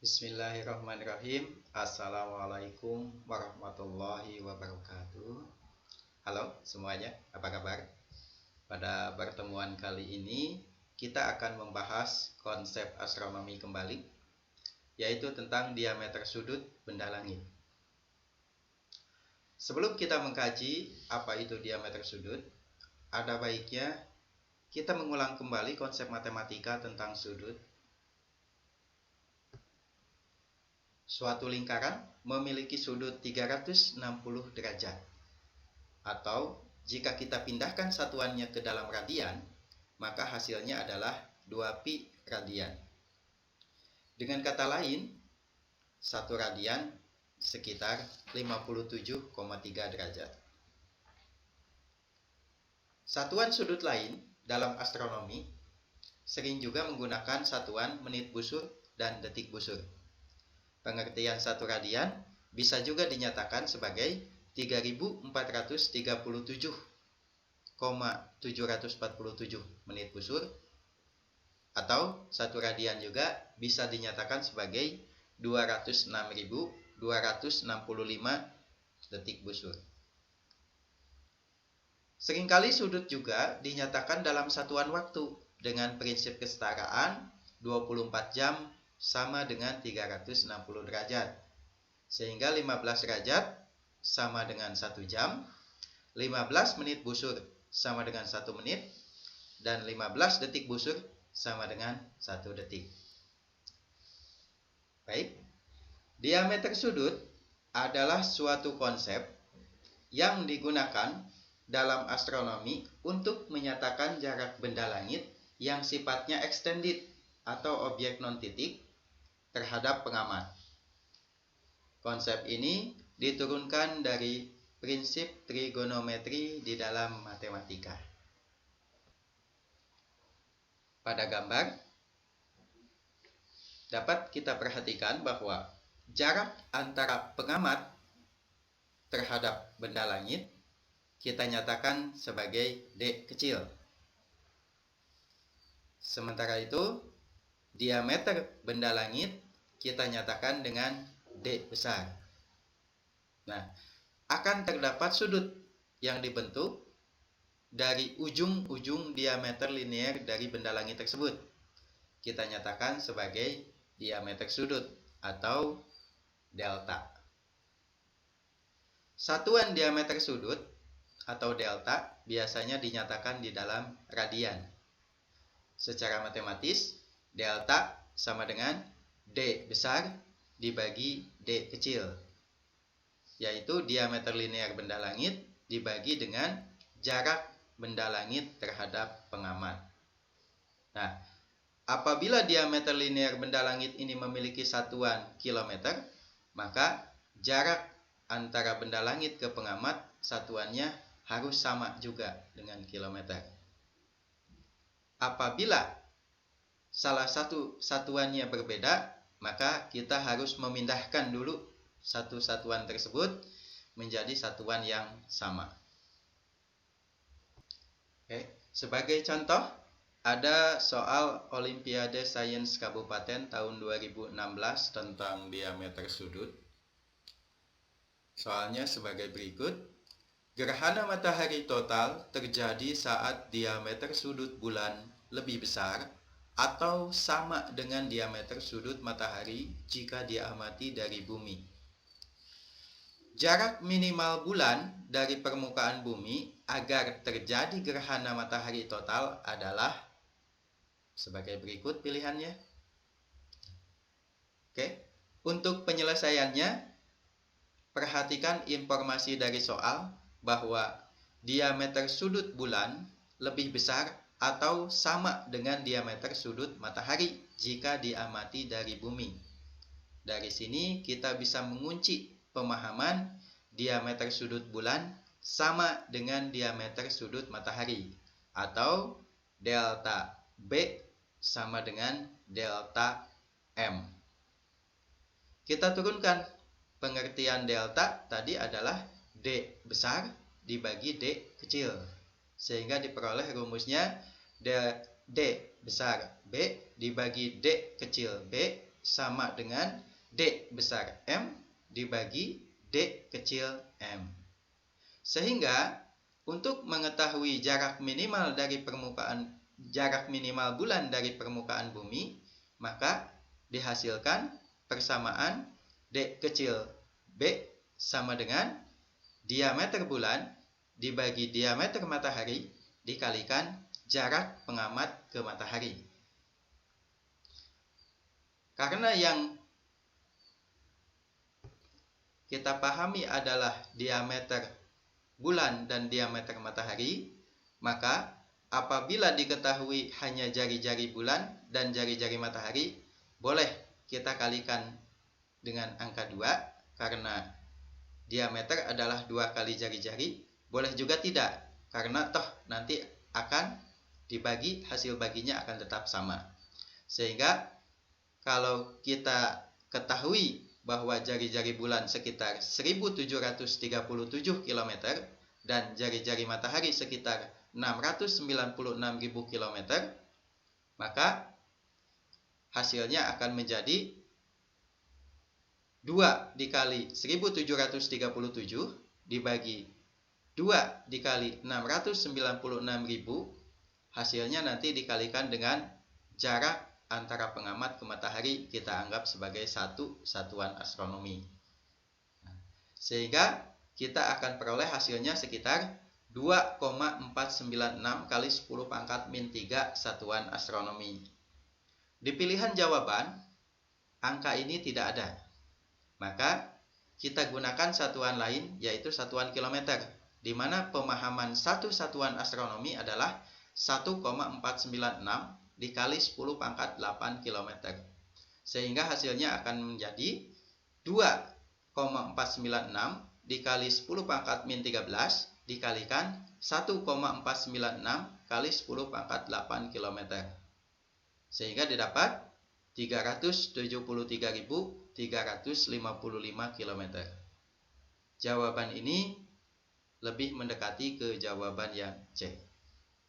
Bismillahirrahmanirrahim. Assalamualaikum warahmatullahi wabarakatuh. Halo semuanya, apa kabar? Pada pertemuan kali ini kita akan membahas konsep astronomi kembali, yaitu tentang diameter sudut benda langit. Sebelum kita mengkaji apa itu diameter sudut, ada baiknya kita mengulang kembali konsep matematika tentang sudut. Suatu lingkaran memiliki sudut 360 derajat. Atau jika kita pindahkan satuannya ke dalam radian, maka hasilnya adalah 2pi radian. Dengan kata lain, 1 radian sekitar 57,3 derajat. Satuan sudut lain dalam astronomi sering juga menggunakan satuan menit busur dan detik busur. Pengertian 1 radian bisa juga dinyatakan sebagai 3437,747 menit busur, atau 1 radian juga bisa dinyatakan sebagai 206.265 detik busur. Seringkali sudut juga dinyatakan dalam satuan waktu dengan prinsip kesetaraan 24 jam sama dengan 360 derajat. Sehingga 15 derajat sama dengan 1 jam, 15 menit busur sama dengan 1 menit, dan 15 detik busur sama dengan 1 detik. Baik, diameter sudut adalah suatu konsep yang digunakan dalam astronomi untuk menyatakan jarak benda langit yang sifatnya extended atau objek non-titik terhadap pengamat. Konsep ini diturunkan dari prinsip trigonometri di dalam matematika. Pada gambar dapat kita perhatikan bahwa jarak antara pengamat terhadap benda langit kita nyatakan sebagai d kecil. Sementara itu, diameter benda langit kita nyatakan dengan D besar. Nah, akan terdapat sudut yang dibentuk dari ujung-ujung diameter linear dari benda langit tersebut. Kita nyatakan sebagai diameter sudut atau delta. Satuan diameter sudut atau delta biasanya dinyatakan di dalam radian. Secara matematis, delta sama dengan D besar dibagi D kecil, yaitu diameter linear benda langit dibagi dengan jarak benda langit terhadap pengamat. Nah, apabila diameter linear benda langit ini memiliki satuan kilometer, maka jarak antara benda langit ke pengamat satuannya harus sama juga dengan kilometer. Apabila salah satu satuannya berbeda, maka kita harus memindahkan dulu satu satuan tersebut menjadi satuan yang sama. Sebagai contoh, ada soal Olimpiade Sains Kabupaten tahun 2016 tentang diameter sudut. Soalnya sebagai berikut. Gerhana matahari total terjadi saat diameter sudut bulan lebih besar atau sama dengan diameter sudut matahari jika diamati dari bumi. Jarak minimal bulan dari permukaan bumi agar terjadi gerhana matahari total adalah sebagai berikut pilihannya. Untuk penyelesaiannya, perhatikan informasi dari soal bahwa diameter sudut bulan lebih besar atau sama dengan diameter sudut matahari jika diamati dari bumi. Dari sini kita bisa mengunci pemahaman diameter sudut bulan sama dengan diameter sudut matahari, atau delta B sama dengan delta M. Kita turunkan pengertian delta tadi adalah D besar dibagi D kecil, sehingga diperoleh rumusnya D besar B dibagi D kecil B sama dengan D besar M dibagi D kecil M. Sehingga untuk mengetahui jarak minimal bulan dari permukaan bumi, maka dihasilkan persamaan D kecil B sama dengan diameter bulan dibagi diameter matahari dikalikan jarak pengamat ke matahari. Karena yang kita pahami adalah diameter bulan dan diameter matahari, maka apabila diketahui hanya jari-jari bulan dan jari-jari matahari, boleh kita kalikan dengan angka 2 karena diameter adalah 2 kali jari-jari. Boleh juga tidak, karena toh nanti akan dibagi, hasil baginya akan tetap sama. Sehingga kalau kita ketahui bahwa jari-jari bulan sekitar 1737 km dan jari-jari matahari sekitar 696.000 km, maka hasilnya akan menjadi 2 dikali 1737 dibagi 2 dikali 696.000, hasilnya nanti dikalikan dengan jarak antara pengamat ke matahari, kita anggap sebagai satu satuan astronomi. Sehingga kita akan peroleh hasilnya sekitar 2,496 kali 10 pangkat min 3 satuan astronomi. Di pilihan jawaban, angka ini tidak ada. Maka kita gunakan satuan lain, yaitu satuan kilometer, di mana pemahaman satu satuan astronomi adalah 1,496 dikali 10 pangkat 8 km. Sehingga hasilnya akan menjadi 2,496 dikali 10 pangkat min 13 dikalikan 1,496 kali 10 pangkat 8 km. Sehingga didapat 373.355 km. Jawaban ini lebih mendekati ke jawaban yang C.